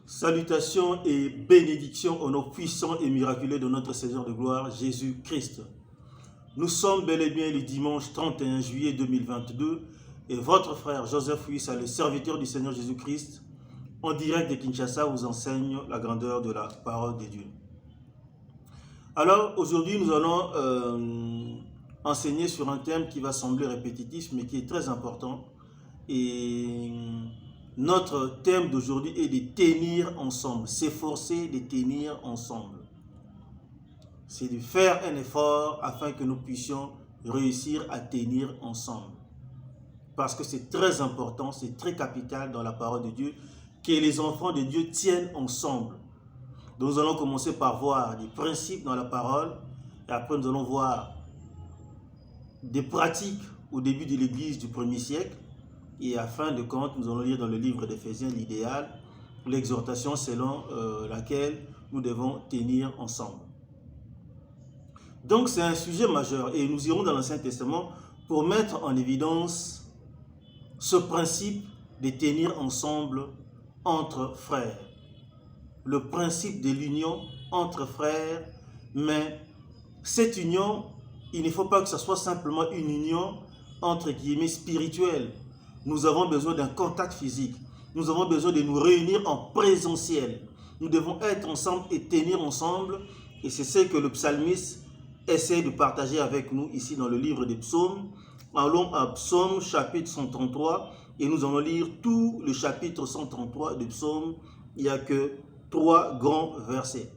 Salutations et bénédictions au nom puissant et miraculeux de notre Seigneur de gloire, Jésus-Christ. Nous sommes bel et bien le dimanche 31 juillet 2022 et votre frère Joseph Wissa, le serviteur du Seigneur Jésus-Christ, en direct de Kinshasa, vous enseigne la grandeur de la parole de Dieu. Alors aujourd'hui, nous allons enseigner sur un thème qui va sembler répétitif, mais qui est très important. Et notre thème d'aujourd'hui est de tenir ensemble, s'efforcer de tenir ensemble. C'est de faire un effort afin que nous puissions réussir à tenir ensemble. Parce que c'est très important, c'est très capital dans la parole de Dieu que les enfants de Dieu tiennent ensemble. Donc nous allons commencer par voir des principes dans la parole et après nous allons voir des pratiques au début de l'Église du 1er siècle. Et à fin de compte, nous allons lire dans le livre d'Éphésiens l'idéal, l'exhortation selon laquelle nous devons tenir ensemble. Donc c'est un sujet majeur et nous irons dans l'Ancien Testament pour mettre en évidence ce principe de tenir ensemble entre frères. Le principe de l'union entre frères, mais cette union, il ne faut pas que ce soit simplement une union entre guillemets spirituelle. Nous avons besoin d'un contact physique. Nous avons besoin de nous réunir en présentiel. Nous devons être ensemble et tenir ensemble. Et c'est ce que le psalmiste essaie de partager avec nous ici dans le livre des psaumes. Allons à Psaume chapitre 133 et nous allons lire tout le chapitre 133 du psaume. Il n'y a que 3 grands versets.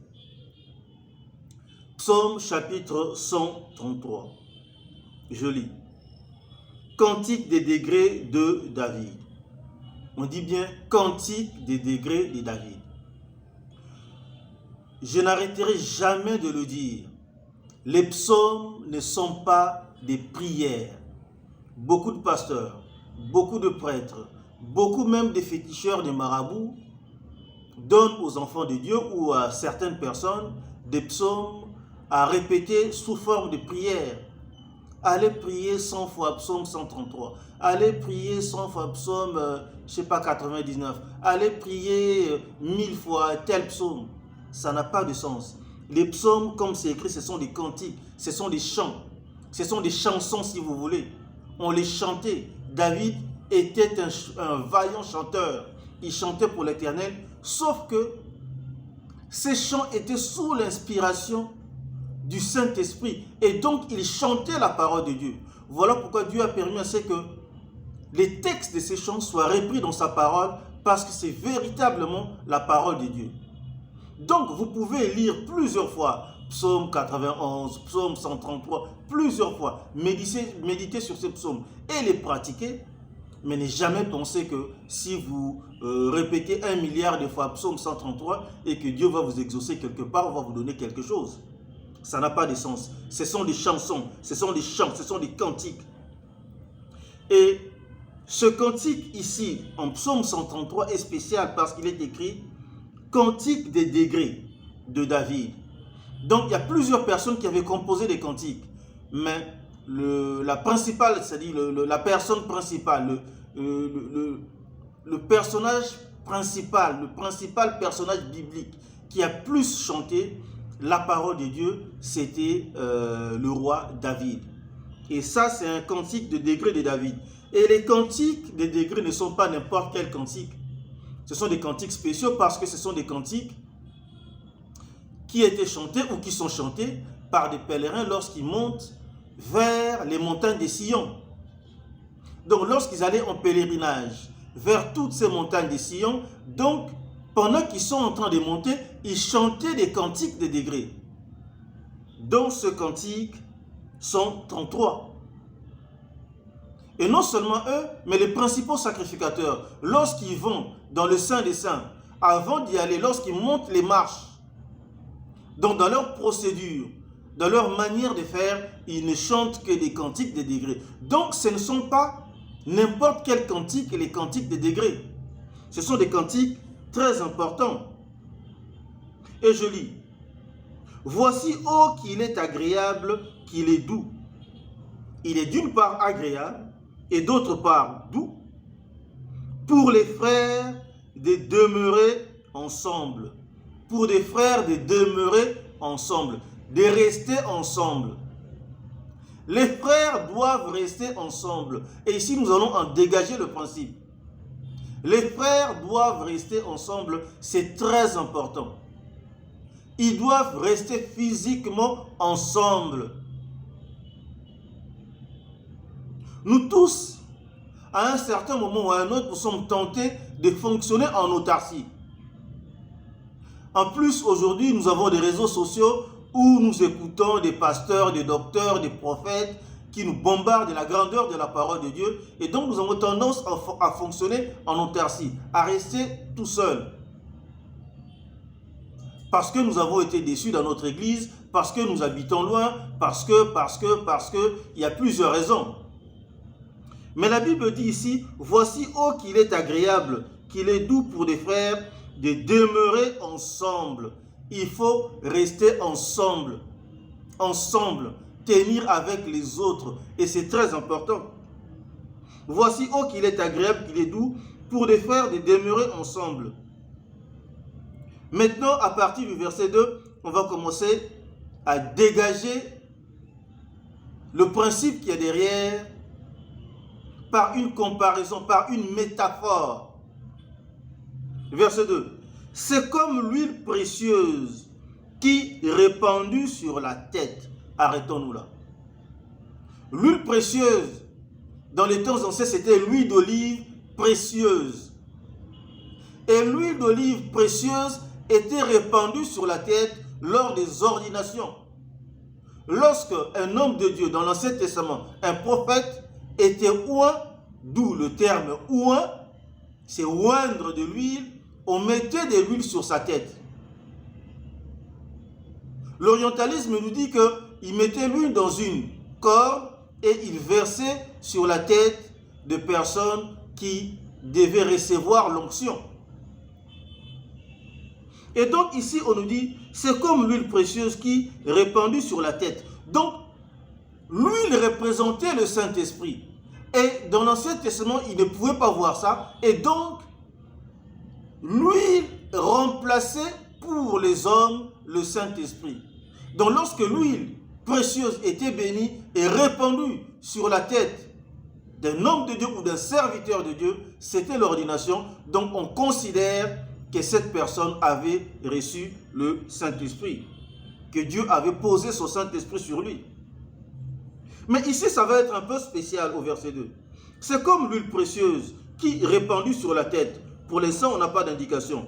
Psaume chapitre 133. Je lis. Cantique des degrés de David. On dit bien cantique des degrés de David. Je n'arrêterai jamais de le dire. Les psaumes ne sont pas des prières. Beaucoup de pasteurs, beaucoup de prêtres, beaucoup même de féticheurs, de marabouts donnent aux enfants de Dieu ou à certaines personnes des psaumes à répéter sous forme de prières. Allez prier 100 fois psaume 133. Allez prier 100 fois psaume, 99. Allez prier 1000 fois tel psaume. Ça n'a pas de sens. Les psaumes, comme c'est écrit, ce sont des cantiques, ce sont des chants. Ce sont des chansons si vous voulez. On les chantait. David était un vaillant chanteur. Il chantait pour l'Éternel, sauf que ces chants étaient sous l'inspiration du Saint-Esprit. Et donc, il chantait la parole de Dieu. Voilà pourquoi Dieu a permis à ce que les textes de ces chants soient repris dans sa parole, parce que c'est véritablement la parole de Dieu. Donc, vous pouvez lire plusieurs fois Psaume 91, Psaume 133, plusieurs fois. Méditer sur ces psaumes et les pratiquer, mais ne jamais penser que si vous répétez 1 milliard de fois Psaume 133 et que Dieu va vous exaucer quelque part, va vous donner quelque chose. Ça n'a pas de sens. Ce sont des chansons, ce sont des chants, ce sont des cantiques. Et ce cantique ici, en psaume 133, est spécial parce qu'il est écrit « Cantique des degrés de David ». Donc, il y a plusieurs personnes qui avaient composé des cantiques. Mais la principale, c'est-à-dire la personne principale, le personnage principal, le principal personnage biblique qui a plus chanté la parole de Dieu, c'était le roi David. Et ça, c'est un cantique de degré de David. Et les cantiques de degré ne sont pas n'importe quel cantique. Ce sont des cantiques spéciaux parce que ce sont des cantiques qui étaient chantés ou qui sont chantés par des pèlerins lorsqu'ils montent vers les montagnes de Sion. Donc, lorsqu'ils allaient en pèlerinage vers toutes ces montagnes de Sion, donc, pendant qu'ils sont en train de monter, ils chantaient des cantiques de degrés. Dans ce cantique sont 33. Et non seulement eux, mais les principaux sacrificateurs, lorsqu'ils vont dans le Saint des Saints, avant d'y aller, lorsqu'ils montent les marches, donc dans leur procédure, dans leur manière de faire, ils ne chantent que des cantiques de degrés. Donc ce ne sont pas n'importe quel cantique, les cantiques de degrés. Ce sont des cantiques très important. Et je lis. Voici, oh, qu'il est agréable, qu'il est doux. Il est d'une part agréable et d'autre part doux pour les frères de demeurer ensemble. Pour des frères de demeurer ensemble, de rester ensemble. Les frères doivent rester ensemble. Et ici, nous allons en dégager le principe. Les frères doivent rester ensemble, c'est très important. Ils doivent rester physiquement ensemble. Nous tous, à un certain moment ou à un autre, nous sommes tentés de fonctionner en autarcie. En plus, aujourd'hui, nous avons des réseaux sociaux où nous écoutons des pasteurs, des docteurs, des prophètes qui nous bombardent de la grandeur de la parole de Dieu. Et donc, nous avons tendance à fonctionner en autarcie, à rester tout seul. Parce que nous avons été déçus dans notre église, parce que nous habitons loin, parce que, il y a plusieurs raisons. Mais la Bible dit ici, voici, oh, qu'il est agréable, qu'il est doux pour des frères de demeurer ensemble. Il faut rester ensemble, tenir avec les autres, et c'est très important. Voici, oh, qu'il est agréable, qu'il est doux pour des frères de demeurer ensemble. Maintenant, à partir du verset 2, on va commencer à dégager le principe qu'il y a derrière par une comparaison, par une métaphore. Verset 2. C'est comme l'huile précieuse qui est répandue sur la tête. Arrêtons-nous là. L'huile précieuse, dans les temps anciens, c'était l'huile d'olive précieuse. Et l'huile d'olive précieuse était répandue sur la tête lors des ordinations. Lorsque un homme de Dieu dans l'Ancien Testament, un prophète, était oint, d'où le terme oint, c'est oindre de l'huile, on mettait de l'huile sur sa tête. L'orientalisme nous dit qu'il mettait l'huile dans une corde et il versait sur la tête de personnes qui devaient recevoir l'onction. Et donc ici on nous dit, c'est comme l'huile précieuse qui est répandue sur la tête. Donc l'huile représentait le Saint-Esprit. Et dans l'Ancien Testament, il ne pouvait pas voir ça. Et donc, l'huile remplaçait pour les hommes le Saint-Esprit. Donc lorsque l'huile précieuse était bénie et répandue sur la tête d'un homme de Dieu ou d'un serviteur de Dieu, c'était l'ordination. Donc on considère que cette personne avait reçu le Saint-Esprit, que Dieu avait posé son Saint-Esprit sur lui. Mais ici, ça va être un peu spécial au verset 2. C'est comme l'huile précieuse qui est répandue sur la tête. Pour l'instant, on n'a pas d'indication.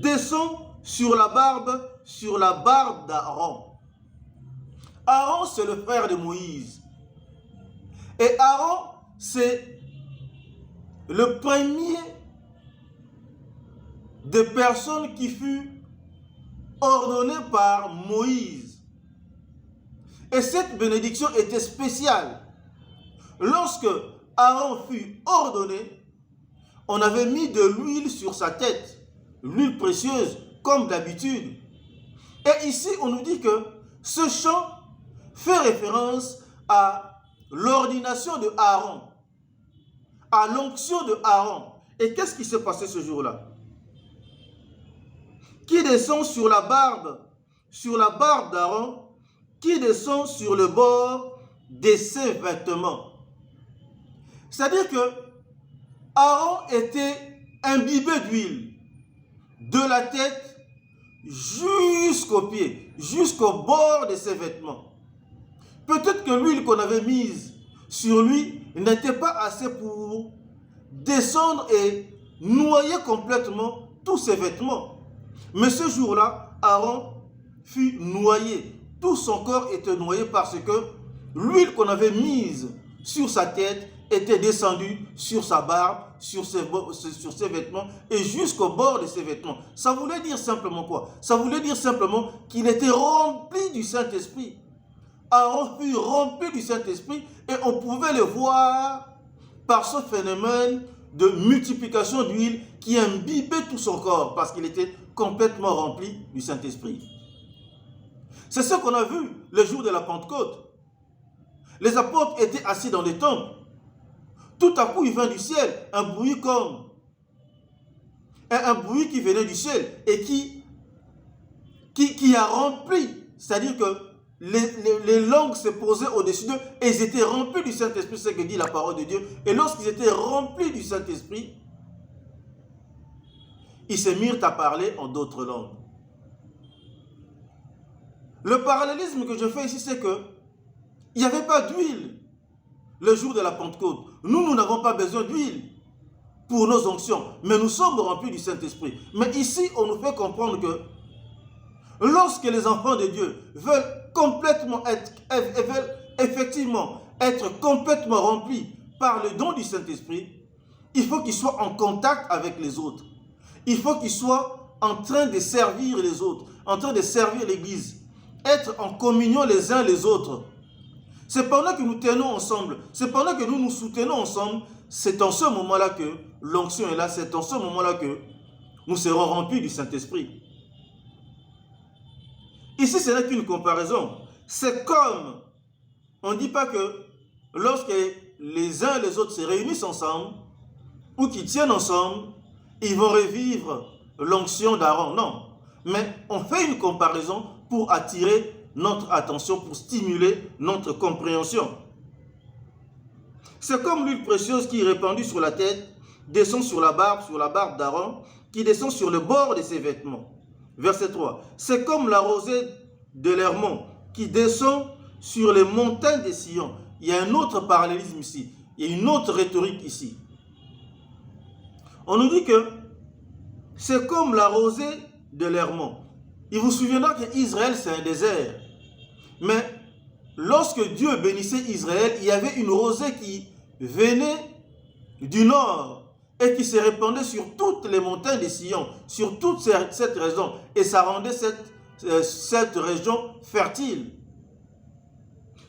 Descend sur la barbe d'Aaron. Aaron, c'est le frère de Moïse. Et Aaron, c'est le premier des personnes qui fut ordonné par Moïse. Et cette bénédiction était spéciale. Lorsque Aaron fut ordonné, on avait mis de l'huile sur sa tête, l'huile précieuse, comme d'habitude. Et ici, on nous dit que ce chant fait référence à l'ordination de Aaron, à l'onction de Aaron. Et qu'est-ce qui s'est passé ce jour-là? Qui descend sur la barbe d'Aaron, qui descend sur le bord de ses vêtements. C'est-à-dire que Aaron était imbibé d'huile, de la tête jusqu'aux pieds, jusqu'au bord de ses vêtements. Peut-être que l'huile qu'on avait mise sur lui n'était pas assez pour descendre et noyer complètement tous ses vêtements. Mais ce jour-là, Aaron fut noyé. Tout son corps était noyé parce que l'huile qu'on avait mise sur sa tête était descendue sur sa barbe, sur ses vêtements et jusqu'au bord de ses vêtements. Ça voulait dire simplement quoi? Ça voulait dire simplement qu'il était rempli du Saint-Esprit. Aaron fut rempli du Saint-Esprit et on pouvait le voir par ce phénomène de multiplication d'huile qui imbibait tout son corps parce qu'il était complètement rempli du Saint-Esprit. C'est ce qu'on a vu le jour de la Pentecôte. Les apôtres étaient assis dans les temples. Tout à coup, il vint du ciel un bruit comme un bruit qui venait du ciel et qui a rempli, c'est-à-dire que les langues se posaient au-dessus d'eux et ils étaient remplis du Saint-Esprit, c'est ce que dit la parole de Dieu. Et lorsqu'ils étaient remplis du Saint-Esprit, ils se mirent à parler en d'autres langues. Le parallélisme que je fais ici, c'est que il n'y avait pas d'huile le jour de la Pentecôte. Nous n'avons pas besoin d'huile pour nos onctions, mais nous sommes remplis du Saint-Esprit. Mais ici, on nous fait comprendre que lorsque les enfants de Dieu veulent effectivement être complètement remplis par le don du Saint-Esprit, il faut qu'ils soient en contact avec les autres. Il faut qu'ils soient en train de servir les autres, en train de servir l'Église, être en communion les uns les autres. C'est pendant que nous tenons ensemble, c'est pendant que nous nous soutenons ensemble, c'est en ce moment-là que l'onction est là, c'est en ce moment-là que nous serons remplis du Saint-Esprit. Ici, ce n'est qu'une comparaison. C'est comme, on ne dit pas que lorsque les uns et les autres se réunissent ensemble, ou qu'ils tiennent ensemble, ils vont revivre l'onction d'Aaron. Non. Mais on fait une comparaison pour attirer notre attention, pour stimuler notre compréhension. C'est comme l'huile précieuse qui est répandue sur la tête, descend sur la barbe d'Aaron, qui descend sur le bord de ses vêtements. Verset 3. C'est comme la rosée de l'Hermon qui descend sur les montagnes de Sion. Il y a un autre parallélisme ici. Il y a une autre rhétorique ici. On nous dit que c'est comme la rosée de l'Hermon. Il vous souviendra qu'Israël, c'est un désert. Mais lorsque Dieu bénissait Israël, il y avait une rosée qui venait du nord et qui se répandait sur toutes les montagnes de Sion, sur toute cette région. Et ça rendait cette région fertile.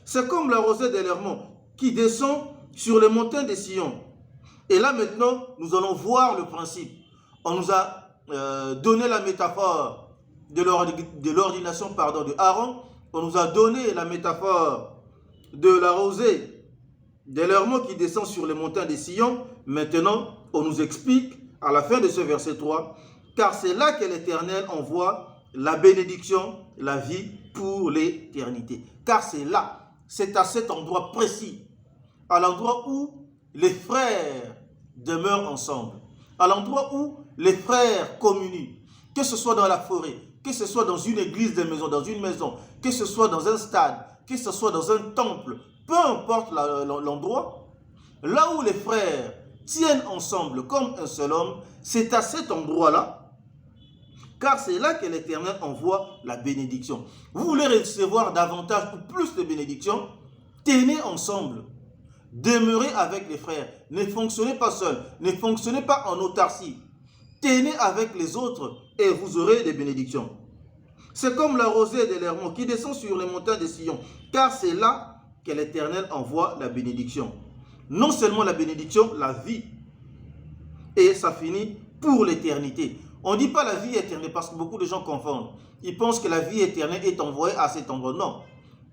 C'est comme la rosée de l'Hermon qui descend sur les montagnes de Sion. Et là maintenant, nous allons voir le principe. On nous a donné la métaphore de l'ordination de Aaron. On nous a donné la métaphore de la rosée de l'Hermon qui descend sur les montagnes de Sion. Maintenant, on nous explique à la fin de ce verset 3, car c'est là que l'Éternel envoie la bénédiction, la vie pour l'éternité. Car c'est là, c'est à cet endroit précis, à l'endroit où les frères demeurent ensemble, à l'endroit où les frères communient, que ce soit dans la forêt, que ce soit dans une église de maison, dans une maison, que ce soit dans un stade, que ce soit dans un temple, peu importe l'endroit, là où les frères tiennent ensemble comme un seul homme, c'est à cet endroit-là, car c'est là que l'Éternel envoie la bénédiction. Vous voulez recevoir davantage ou plus de bénédictions? Tenez ensemble. Demeurez avec les frères. Ne fonctionnez pas seul. Ne fonctionnez pas en autarcie. Tenez avec les autres et vous aurez des bénédictions. C'est comme la rosée de l'Hermon qui descend sur les montagnes de Sion, car c'est là que l'Éternel envoie la bénédiction. Non seulement la bénédiction, la vie. Et ça finit pour l'éternité. On ne dit pas la vie éternelle parce que beaucoup de gens confondent. Ils pensent que la vie éternelle est envoyée à cet endroit. Non.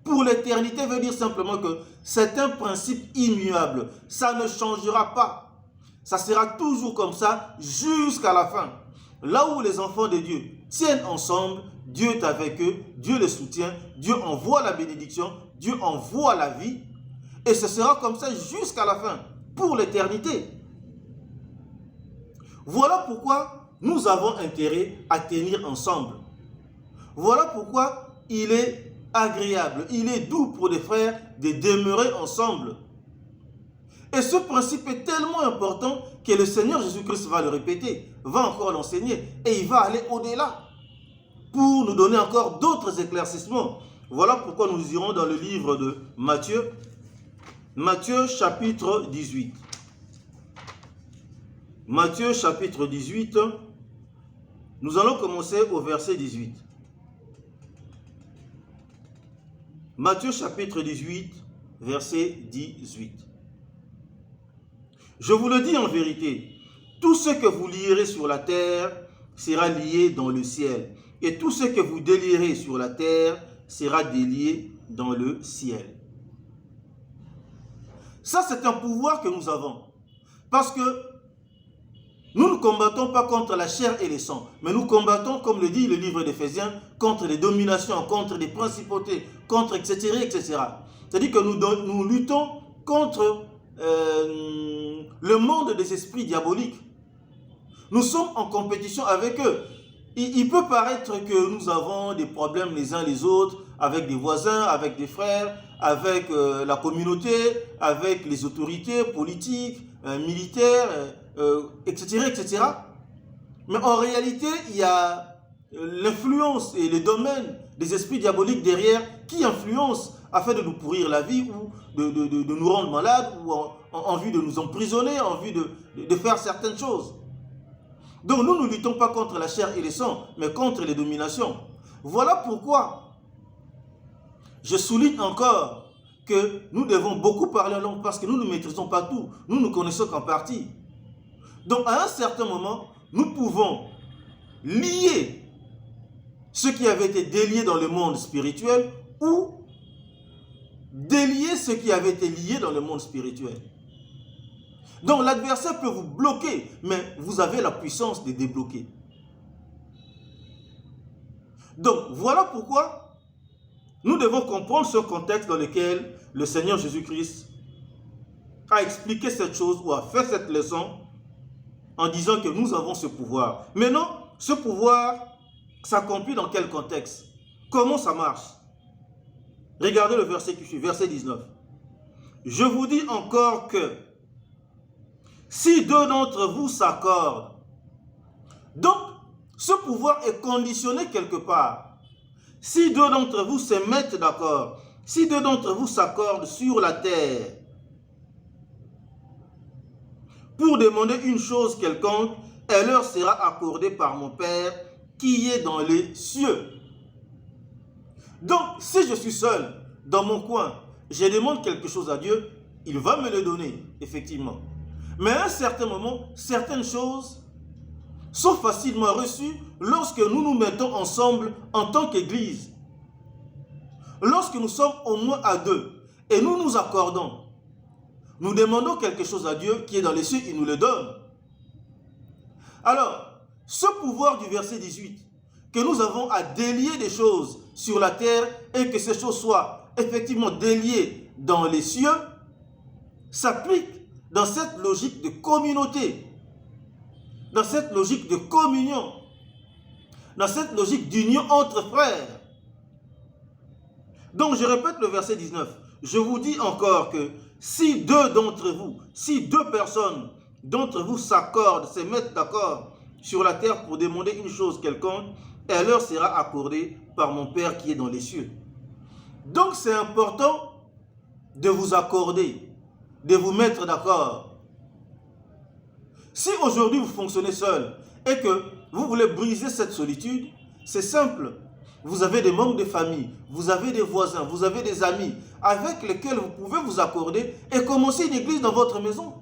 Pour l'éternité veut dire simplement que c'est un principe immuable. Ça ne changera pas. Ça sera toujours comme ça jusqu'à la fin. Là où les enfants de Dieu tiennent ensemble, Dieu est avec eux, Dieu les soutient, Dieu envoie la bénédiction, Dieu envoie la vie. Et ce sera comme ça jusqu'à la fin, pour l'éternité. Voilà pourquoi nous avons intérêt à tenir ensemble. Voilà pourquoi il est agréable, il est doux pour les frères de demeurer ensemble. Et ce principe est tellement important que le Seigneur Jésus-Christ va le répéter, va encore l'enseigner et il va aller au-delà pour nous donner encore d'autres éclaircissements. Voilà pourquoi nous irons dans le livre de Matthieu, Matthieu chapitre 18. Matthieu chapitre 18, nous allons commencer au verset 18. Matthieu chapitre 18, verset 18. Je vous le dis en vérité, tout ce que vous lierez sur la terre sera lié dans le ciel, et tout ce que vous délierez sur la terre sera délié dans le ciel. Ça, c'est un pouvoir que nous avons. Parce que Nous ne combattons pas contre la chair et le sang, mais nous combattons, comme le dit le livre d'Éphésiens, contre les dominations, contre les principautés, contre etc. etc. C'est-à-dire que nous luttons contre le monde des esprits diaboliques. Nous sommes en compétition avec eux. Il peut paraître que nous avons des problèmes les uns les autres, avec des voisins, avec des frères, avec la communauté, avec les autorités politiques, militaires, etc., etc. Mais en réalité, il y a l'influence et les domaines des esprits diaboliques derrière qui influencent afin de nous pourrir la vie ou de nous rendre malades ou en vue de nous emprisonner, en vue de faire certaines choses. Donc nous ne luttons pas contre la chair et le sang, mais contre les dominations. Voilà pourquoi je souligne encore que nous devons beaucoup parler en langue parce que nous ne maîtrisons pas tout. Nous ne connaissons qu'en partie. Donc à un certain moment, nous pouvons lier ce qui avait été délié dans le monde spirituel ou délier ce qui avait été lié dans le monde spirituel. Donc l'adversaire peut vous bloquer, mais vous avez la puissance de débloquer. Donc voilà pourquoi nous devons comprendre ce contexte dans lequel le Seigneur Jésus-Christ a expliqué cette chose ou a fait cette leçon en disant que nous avons ce pouvoir. Maintenant, ce pouvoir s'accomplit dans quel contexte? Comment ça marche? Regardez le verset qui suit, verset 19. Je vous dis encore que si deux d'entre vous s'accordent, donc ce pouvoir est conditionné quelque part. Si deux d'entre vous se mettent d'accord, si deux d'entre vous s'accordent sur la terre pour demander une chose quelconque, elle leur sera accordée par mon Père qui est dans les cieux. Donc, si je suis seul dans mon coin, je demande quelque chose à Dieu, il va me le donner, effectivement. Mais à un certain moment, certaines choses sont facilement reçues lorsque nous nous mettons ensemble en tant qu'Église. Lorsque nous sommes au moins à deux et nous nous accordons, nous demandons quelque chose à Dieu qui est dans les cieux, il nous le donne. Alors, ce pouvoir du verset 18, que nous avons à délier des choses sur la terre et que ces choses soient effectivement déliées dans les cieux, s'applique dans cette logique de communauté, dans cette logique de communion, dans cette logique d'union entre frères. Donc je répète le verset 19. Je vous dis encore que si deux d'entre vous, si deux personnes d'entre vous s'accordent, se mettent d'accord sur la terre pour demander une chose quelconque, elle leur sera accordée par mon Père qui est dans les cieux. Donc c'est important de vous accorder, de vous mettre d'accord. Si aujourd'hui vous fonctionnez seul et que vous voulez briser cette solitude, c'est simple. Vous avez des membres de famille, vous avez des voisins, vous avez des amis avec lesquels vous pouvez vous accorder et commencer une église dans votre maison.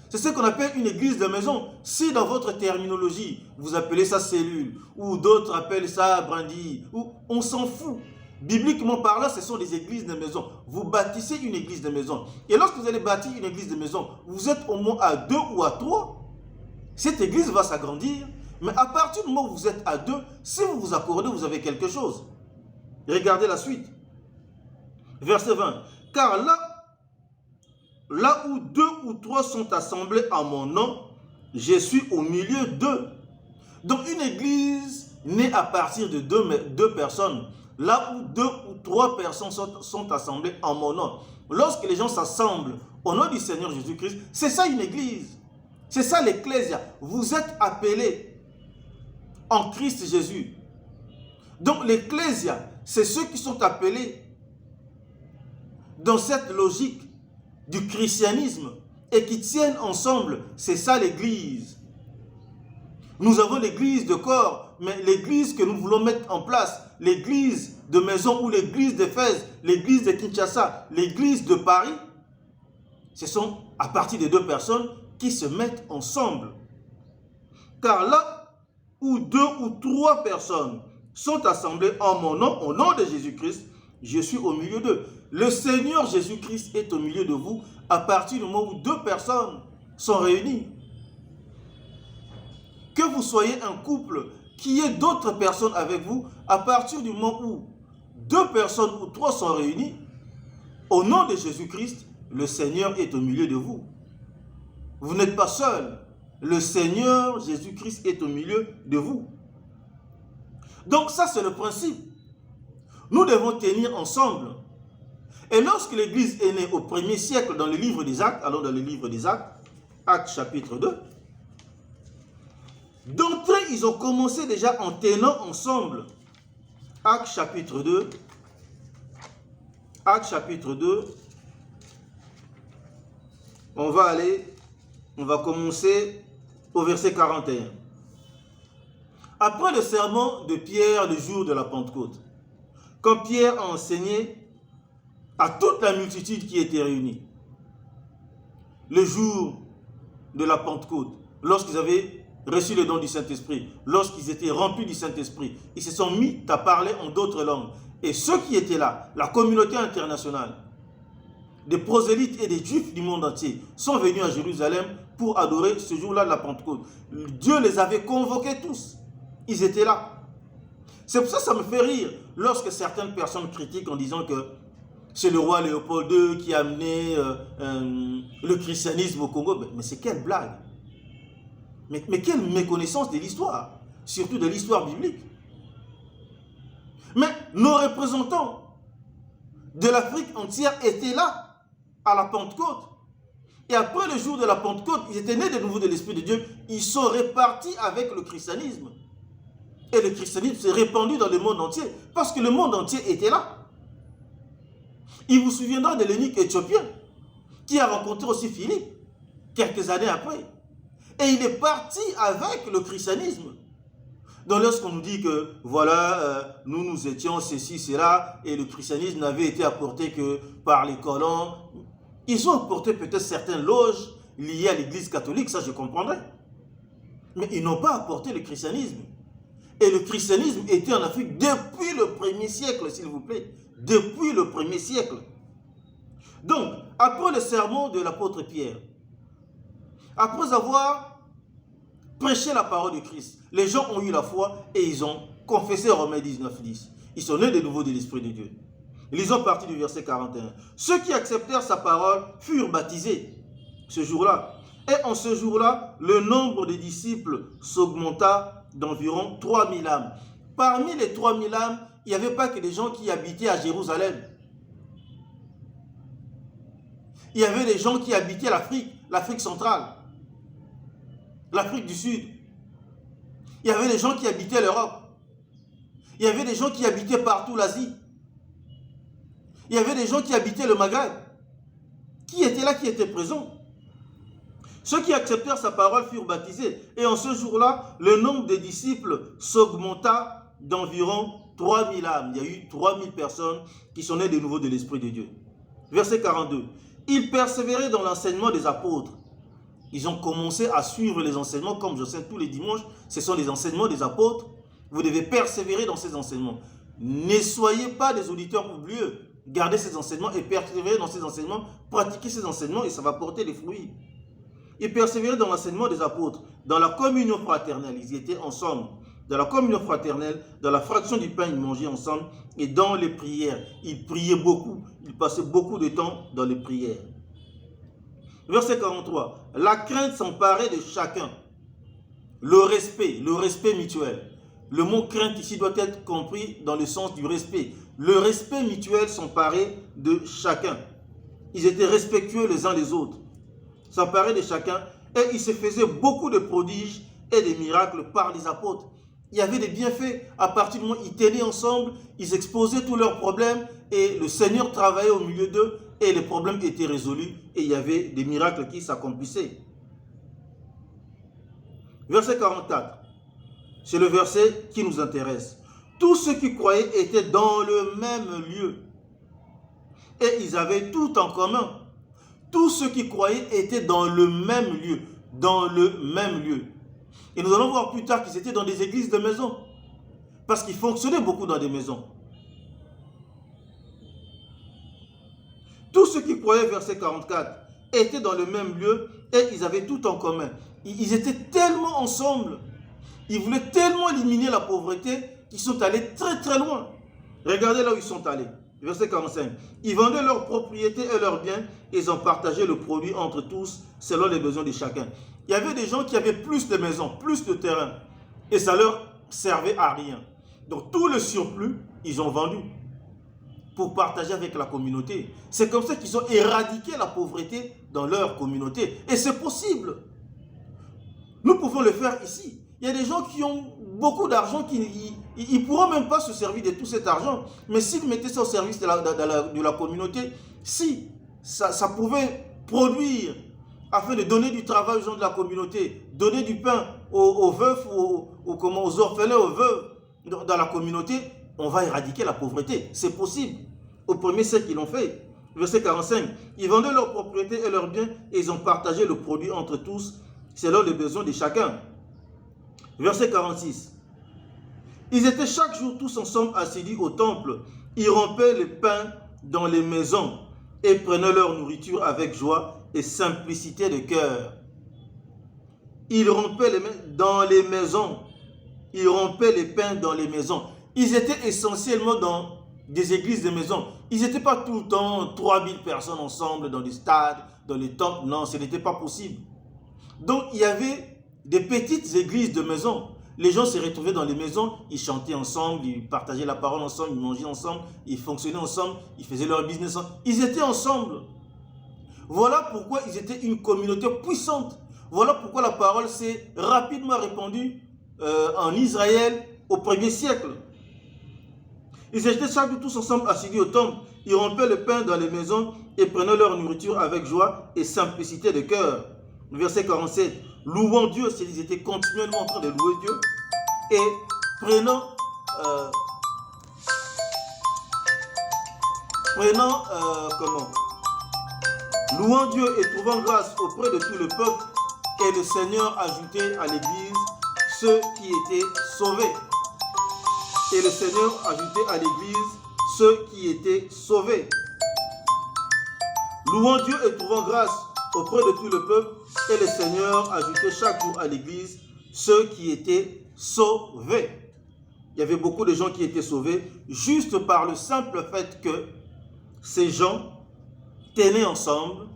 C'est ce qu'on appelle une église de maison. Si dans votre terminologie, vous appelez ça cellule, ou d'autres appellent ça brindille, on s'en fout. Bibliquement parlant, ce sont des églises de maison. Vous bâtissez une église de maison. Et lorsque vous allez bâtir une église de maison, vous êtes au moins à 2 ou à 3. Cette église va s'agrandir. Mais à partir du moment où vous êtes à 2, si vous vous accordez, vous avez quelque chose. Regardez la suite. Verset 20. Car là où 2 ou 3 sont assemblés en mon nom, je suis au milieu d'eux. Donc une église naît à partir de deux personnes. Là où 2 ou 3 personnes sont assemblées en mon nom. Lorsque les gens s'assemblent au nom du Seigneur Jésus-Christ, c'est ça une église. C'est ça l'ecclésia. Vous êtes appelés en Christ Jésus. Donc l'ecclésia, c'est ceux qui sont appelés dans cette logique du christianisme et qui tiennent ensemble. C'est ça l'église. Nous avons l'église de corps, mais l'église que nous voulons mettre en place, l'église de maison ou l'église d'Éphèse, l'église de Kinshasa, l'église de Paris, ce sont à partir de 2 personnes qui se mettent ensemble. Car là où 2 ou 3 personnes sont assemblées en mon nom, au nom de Jésus-Christ, je suis au milieu d'eux. Le Seigneur Jésus-Christ est au milieu de vous à partir du moment où 2 personnes sont réunies. que vous soyez un couple, qu'il y ait d'autres personnes avec vous, à partir du moment où 2 personnes ou 3 sont réunies, au nom de Jésus-Christ, le Seigneur est au milieu de vous. Vous n'êtes pas seul. Le Seigneur Jésus-Christ est au milieu de vous. Donc ça, c'est le principe. Nous devons tenir ensemble. Et lorsque l'Église est née au 1er siècle dans le livre des Actes, alors dans le livre des Actes, Actes chapitre 2, d'entrée, ils ont commencé déjà en tenant ensemble. Actes chapitre 2. Actes chapitre 2. On va commencer au verset 41. Après le sermon de Pierre le jour de la Pentecôte, quand Pierre a enseigné à toute la multitude qui était réunie, le jour de la Pentecôte, lorsqu'ils avaient reçu le don du Saint-Esprit, lorsqu'ils étaient remplis du Saint-Esprit, ils se sont mis à parler en d'autres langues. Et ceux qui étaient là, la communauté internationale, des prosélytes et des juifs du monde entier, sont venus à Jérusalem pour adorer ce jour-là de la Pentecôte. Dieu les avait convoqués tous. Ils étaient là. C'est pour ça que ça me fait rire lorsque certaines personnes critiquent en disant que c'est le roi Léopold II qui a amené le christianisme au Congo. Mais c'est quelle blague! Mais quelle méconnaissance de l'histoire, surtout de l'histoire biblique. Mais nos représentants de l'Afrique entière étaient là à la Pentecôte. Et après le jour de la Pentecôte, ils étaient nés de nouveau de l'Esprit de Dieu. Ils sont répartis avec le christianisme. Et le christianisme s'est répandu dans le monde entier. Parce que le monde entier était là. Il vous souviendra de l'eunuque éthiopien qui a rencontré aussi Philippe quelques années après. Et il est parti avec le christianisme. Donc lorsqu'on nous dit que voilà, nous étions ceci, cela, et le christianisme n'avait été apporté que par les colons, ils ont apporté peut-être certaines loges liées à l'église catholique, ça je comprendrais. Mais ils n'ont pas apporté le christianisme. Et le christianisme était en Afrique depuis le 1er siècle, s'il vous plaît. Depuis le 1er siècle. Donc, après le sermon de l'apôtre Pierre, après avoir prêché la parole de Christ, les gens ont eu la foi et ils ont confessé Romains 19:10. Ils sont nés de nouveau de l'Esprit de Dieu. Lisons partie du verset 41. Ceux qui acceptèrent sa parole furent baptisés ce jour-là. Et en ce jour-là, le nombre des disciples s'augmenta d'environ 3000 âmes. Parmi les 3000 âmes, il n'y avait pas que des gens qui habitaient à Jérusalem. Il y avait des gens qui habitaient l'Afrique centrale, l'Afrique du Sud. Il y avait des gens qui habitaient l'Europe. Il y avait des gens qui habitaient partout l'Asie. Il y avait des gens qui habitaient le Maghreb. Qui étaient là, qui étaient présents. Ceux qui acceptèrent sa parole furent baptisés. Et en ce jour-là, le nombre des disciples s'augmenta d'environ 3000 âmes. Il y a eu 3000 personnes qui sont nées de nouveau de l'Esprit de Dieu. Verset 42. Ils persévéraient dans l'enseignement des apôtres. Ils ont commencé à suivre les enseignements, comme je sais tous les dimanches, ce sont les enseignements des apôtres. Vous devez persévérer dans ces enseignements. Ne soyez pas des auditeurs oublieux. Gardez ces enseignements et persévérez dans ces enseignements. Pratiquez ces enseignements et ça va porter des fruits. Ils persévéraient dans l'enseignement des apôtres, dans la communion fraternelle. Ils étaient ensemble. Dans la communion fraternelle, dans la fraction du pain, ils mangeaient ensemble. Et dans les prières, ils priaient beaucoup. Ils passaient beaucoup de temps dans les prières. Verset 43. La crainte s'emparait de chacun. Le respect mutuel. Le mot crainte ici doit être compris dans le sens du respect. Le respect mutuel s'emparait de chacun. Ils étaient respectueux les uns les autres. S'emparait de chacun. Et il se faisait beaucoup de prodiges et de miracles par les apôtres. Il y avait des bienfaits. À partir du moment où ils tenaient ensemble, ils exposaient tous leurs problèmes et le Seigneur travaillait au milieu d'eux et les problèmes étaient résolus et il y avait des miracles qui s'accomplissaient. Verset 44. C'est le verset qui nous intéresse. Tous ceux qui croyaient étaient dans le même lieu et ils avaient tout en commun. Tous ceux qui croyaient étaient dans le même lieu. Dans le même lieu. Et nous allons voir plus tard qu'ils étaient dans des églises de maison. Parce qu'ils fonctionnaient beaucoup dans des maisons. Tous ceux qui croyaient, verset 44, étaient dans le même lieu et ils avaient tout en commun. Ils étaient tellement ensemble Ils voulaient tellement éliminer la pauvreté qu'ils sont allés très très loin. Regardez là où ils sont allés. Verset 45. Ils vendaient leurs propriétés et leurs biens et ils ont partagé le produit entre tous selon les besoins de chacun. Il y avait des gens qui avaient plus de maisons, plus de terrain et ça leur servait à rien. Donc tout le surplus, ils ont vendu pour partager avec la communauté. C'est comme ça qu'ils ont éradiqué la pauvreté dans leur communauté. Et c'est possible. Nous pouvons le faire ici. Il y a des gens qui ont beaucoup d'argent, qui ne pourront même pas se servir de tout cet argent. Mais s'ils mettaient ça au service de la communauté, si ça pouvait produire afin de donner du travail aux gens de la communauté, donner du pain aux veufs, aux orphelins, aux veuves dans la communauté, on va éradiquer la pauvreté. C'est possible. Au premier siècle, ils l'ont fait. Verset 45. Ils vendaient leurs propriétés et leurs biens et ils ont partagé le produit entre tous selon les besoins de chacun. Verset 46. Ils étaient chaque jour tous ensemble assidus au temple. Ils rompaient les pains dans les maisons et prenaient leur nourriture avec joie et simplicité de cœur. Ils rompaient les pains dans les maisons. Ils rompaient les pains dans les maisons. Ils étaient essentiellement dans des églises de maisons. Ils n'étaient pas tout le temps 3000 personnes ensemble dans des stades, dans les temples. Non, ce n'était pas possible. Donc, il y avait des petites églises de maisons. Les gens se retrouvaient dans les maisons, ils chantaient ensemble, ils partageaient la parole ensemble, ils mangeaient ensemble, ils fonctionnaient ensemble, ils faisaient leur business ensemble. Ils étaient ensemble. Voilà pourquoi ils étaient une communauté puissante. Voilà pourquoi la parole s'est rapidement répandue en Israël au 1er siècle. Ils étaient chaque jour tous ensemble assidus au temple. Ils rompaient le pain dans les maisons et prenaient leur nourriture avec joie et simplicité de cœur. Verset 47. Louant Dieu, c'est qu'ils étaient continuellement en train de louer Dieu et prenant louant Dieu et trouvant grâce auprès de tout le peuple, et le Seigneur ajoutait à l'église ceux qui étaient sauvés. Et le Seigneur ajoutait à l'église ceux qui étaient sauvés. Louant Dieu et trouvant grâce auprès de tout le peuple, et le Seigneur ajoutait chaque jour à l'église ceux qui étaient sauvés. Il y avait beaucoup de gens qui étaient sauvés juste par le simple fait que ces gens tenaient ensemble,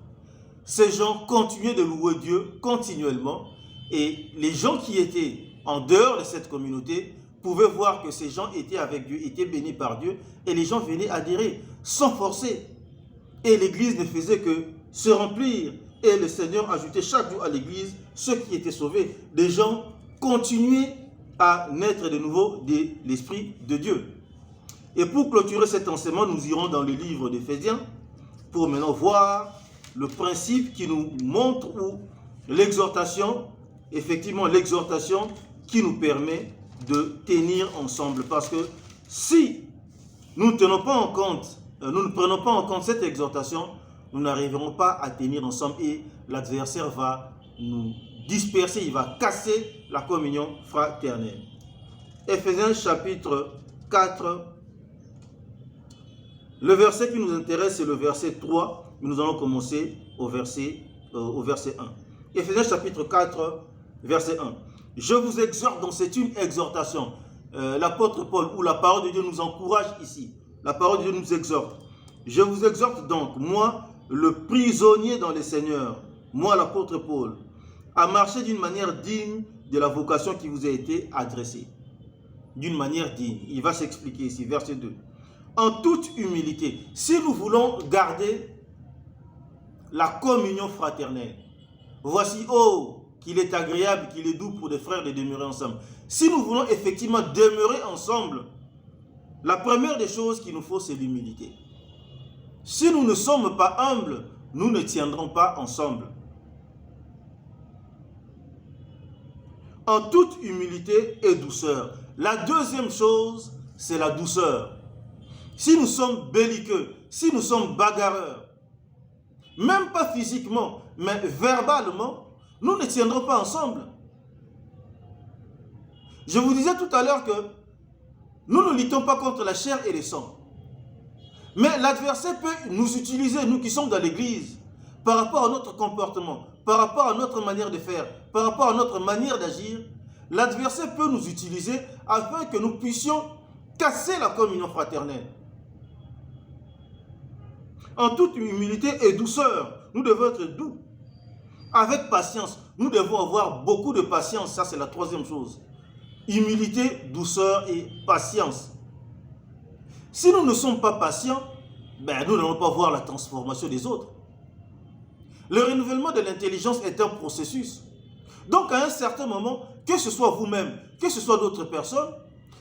ces gens continuaient de louer Dieu continuellement, et les gens qui étaient en dehors de cette communauté pouvaient voir que ces gens étaient avec Dieu, étaient bénis par Dieu, et les gens venaient adhérer sans forcer. Et l'église ne faisait que se remplir. Et le Seigneur ajoutait chaque jour à l'église ceux qui étaient sauvés. Des gens continuaient à naître de nouveau de l'Esprit de Dieu. Et pour clôturer cet enseignement, nous irons dans le livre d'Éphésiens pour maintenant voir le principe qui nous montre où l'exhortation, effectivement l'exhortation qui nous permet de tenir ensemble. Parce que si nous ne prenons pas en compte cette exhortation, nous n'arriverons pas à tenir ensemble et l'adversaire va nous disperser, il va casser la communion fraternelle. Éphésiens chapitre 4, le verset qui nous intéresse c'est le verset 3, mais nous allons commencer au verset 1. Éphésiens chapitre 4, verset 1. Je vous exhorte, donc c'est une exhortation. L'apôtre Paul ou la parole de Dieu nous encourage ici. La parole de Dieu nous exhorte. Je vous exhorte donc, moi, le prisonnier dans le Seigneur, moi l'apôtre Paul, à marcher d'une manière digne de la vocation qui vous a été adressée. D'une manière digne. Il va s'expliquer ici, verset 2. En toute humilité, si nous voulons garder la communion fraternelle, voici, qu'il est agréable, qu'il est doux pour des frères de demeurer ensemble. Si nous voulons effectivement demeurer ensemble, la première des choses qu'il nous faut, c'est l'humilité. Si nous ne sommes pas humbles, nous ne tiendrons pas ensemble. En toute humilité et douceur. La deuxième chose, c'est la douceur. Si nous sommes belliqueux, si nous sommes bagarreurs, même pas physiquement, mais verbalement, nous ne tiendrons pas ensemble. Je vous disais tout à l'heure que nous ne luttons pas contre la chair et le sang. Mais l'adversaire peut nous utiliser, nous qui sommes dans l'église, par rapport à notre comportement, par rapport à notre manière de faire, par rapport à notre manière d'agir. l'adversaire peut nous utiliser afin que nous puissions casser la communion fraternelle. En toute humilité et douceur, nous devons être doux. Avec patience, nous devons avoir beaucoup de patience. Ça, c'est la troisième chose. Humilité, douceur et patience. Si nous ne sommes pas patients, nous n'allons pas voir la transformation des autres. Le renouvellement de l'intelligence est un processus. Donc, à un certain moment, que ce soit vous-même, que ce soit d'autres personnes,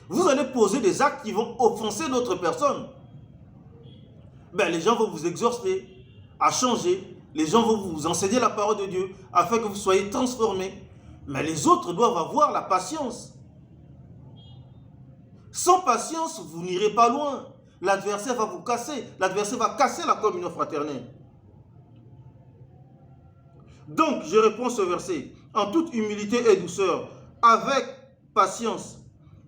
vous allez poser des actes qui vont offenser d'autres personnes. Les gens vont vous exhorter à changer. Les gens vont vous enseigner la parole de Dieu afin que vous soyez transformés. Mais les autres doivent avoir la patience. Sans patience, vous n'irez pas loin. L'adversaire va vous casser. L'adversaire va casser la communion fraternelle. Donc, je réponds ce verset. En toute humilité et douceur, avec patience,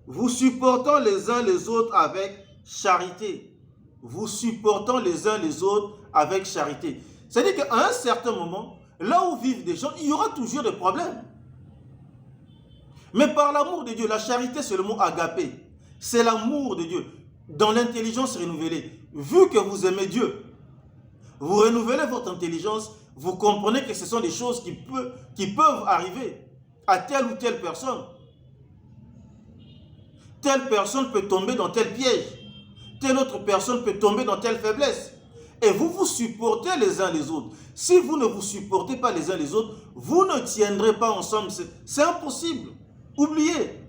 vous supportant les uns les autres avec charité. Vous supportant les uns les autres avec charité. C'est-à-dire qu'à un certain moment, là où vivent des gens, il y aura toujours des problèmes. Mais par l'amour de Dieu, la charité c'est le mot agapé. C'est l'amour de Dieu. Dans l'intelligence renouvelée, vu que vous aimez Dieu, vous renouvelez votre intelligence, vous comprenez que ce sont des choses qui peuvent arriver à telle ou telle personne. Telle personne peut tomber dans tel piège. Telle autre personne peut tomber dans telle faiblesse. Et vous vous supportez les uns les autres. Si vous ne vous supportez pas les uns les autres, vous ne tiendrez pas ensemble. C'est impossible. Oubliez.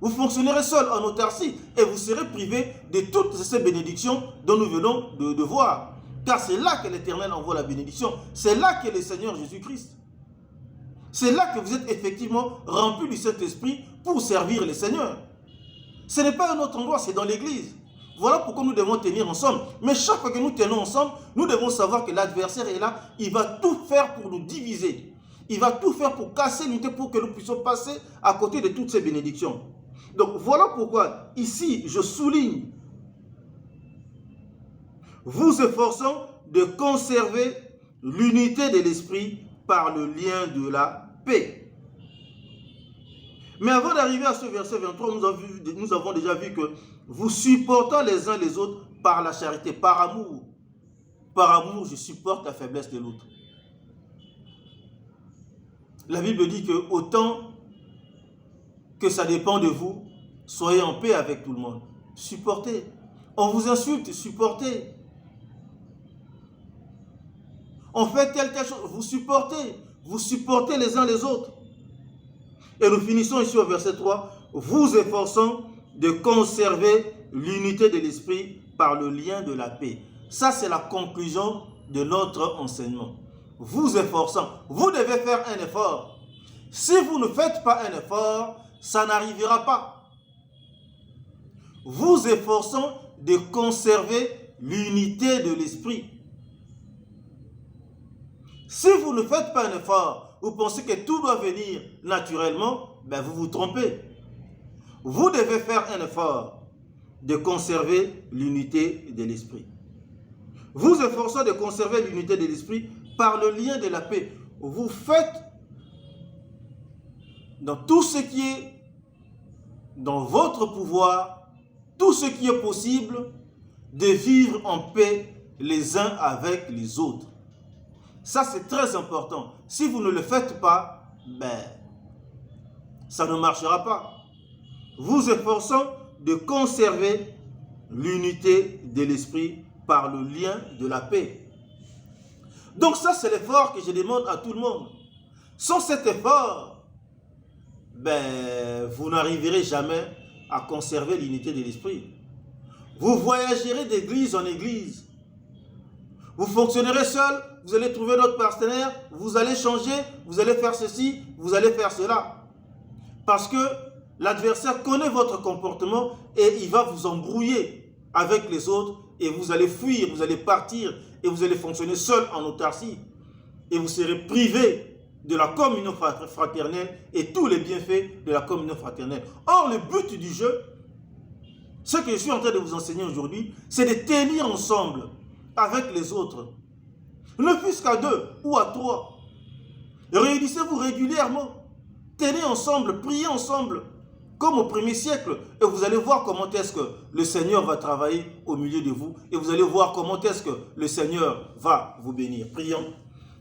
Vous fonctionnerez seul en autarcie et vous serez privé de toutes ces bénédictions dont nous venons de voir. Car c'est là que l'Éternel envoie la bénédiction. C'est là que le Seigneur Jésus-Christ. C'est là que vous êtes effectivement remplis du Saint-Esprit pour servir le Seigneur. Ce n'est pas un autre endroit, c'est dans l'Église. Voilà pourquoi nous devons tenir ensemble. Mais chaque fois que nous tenons ensemble, nous devons savoir que l'adversaire est là. Il va tout faire pour nous diviser. Il va tout faire pour casser l'unité, pour que nous puissions passer à côté de toutes ces bénédictions. Donc voilà pourquoi ici je souligne, vous efforçant de conserver l'unité de l'esprit par le lien de la paix. Mais avant d'arriver à ce verset 23, nous avons déjà vu que vous supportant les uns les autres par la charité, par amour. Par amour, je supporte la faiblesse de l'autre. La Bible dit que autant que ça dépend de vous, soyez en paix avec tout le monde. Supportez. On vous insulte, supportez. On fait telle chose, vous supportez. Vous supportez les uns les autres. Et nous finissons ici au verset 3. Vous efforçant de conserver l'unité de l'esprit par le lien de la paix. Ça, c'est la conclusion de notre enseignement. Vous efforçant. Vous devez faire un effort. Si vous ne faites pas un effort, ça n'arrivera pas. Vous efforçant de conserver l'unité de l'esprit. Si vous ne faites pas un effort, vous pensez que tout doit venir naturellement, vous vous trompez. Vous devez faire un effort de conserver l'unité de l'esprit. Vous efforçant de conserver l'unité de l'esprit par le lien de la paix. Vous faites dans tout ce qui est dans votre pouvoir, tout ce qui est possible, de vivre en paix les uns avec les autres. Ça, c'est très important. Si vous ne le faites pas, ça ne marchera pas. Vous efforçant de conserver l'unité de l'esprit par le lien de la paix. Donc ça, c'est l'effort que je demande à tout le monde. Sans cet effort, vous n'arriverez jamais à conserver l'unité de l'esprit. Vous voyagerez d'église en église. Vous fonctionnerez seul, vous allez trouver d'autres partenaires, vous allez changer, vous allez faire ceci, vous allez faire cela. Parce que l'adversaire connaît votre comportement et il va vous embrouiller avec les autres et vous allez fuir, vous allez partir et vous allez fonctionner seul en autarcie. Et vous serez privé de la communion fraternelle et tous les bienfaits de la communion fraternelle. Or, le but du jeu, ce que je suis en train de vous enseigner aujourd'hui, c'est de tenir ensemble avec les autres. Ne fût-ce qu'à 2 ou à 3. Réunissez-vous régulièrement. tenez ensemble, priez ensemble, comme au premier siècle. Et vous allez voir comment est-ce que le Seigneur va travailler au milieu de vous. Et vous allez voir comment est-ce que le Seigneur va vous bénir. Prions.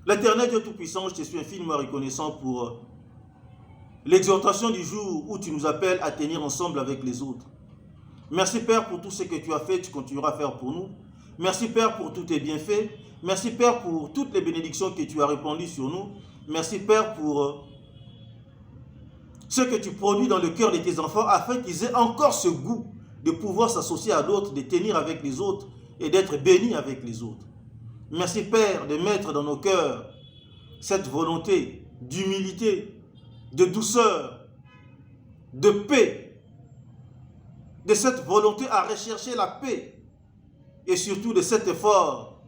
L'Éternel Dieu Tout-Puissant, je te suis infiniment reconnaissant pour l'exhortation du jour où tu nous appelles à tenir ensemble avec les autres. Merci Père pour tout ce que tu as fait, tu continueras à faire pour nous. Merci Père pour tous tes bienfaits. Merci Père pour toutes les bénédictions que tu as répandues sur nous. Merci Père pour ce que tu produis dans le cœur de tes enfants afin qu'ils aient encore ce goût de pouvoir s'associer à d'autres, de tenir avec les autres et d'être bénis avec les autres. Merci Père de mettre dans nos cœurs cette volonté d'humilité, de douceur, de paix, de cette volonté à rechercher la paix et surtout de cet effort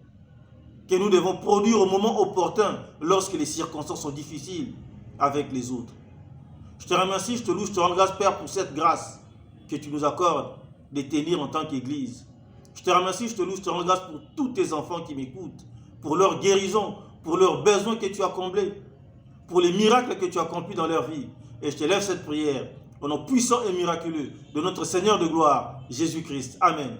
que nous devons produire au moment opportun lorsque les circonstances sont difficiles avec les autres. Je te remercie, je te loue, je te rends grâce, Père, pour cette grâce que tu nous accordes de tenir en tant qu'Église. Je te remercie, je te loue, je te rends grâce pour tous tes enfants qui m'écoutent, pour leur guérison, pour leurs besoins que tu as comblés, pour les miracles que tu as accomplis dans leur vie. Et je te lève cette prière au nom puissant et miraculeux de notre Seigneur de gloire, Jésus-Christ. Amen.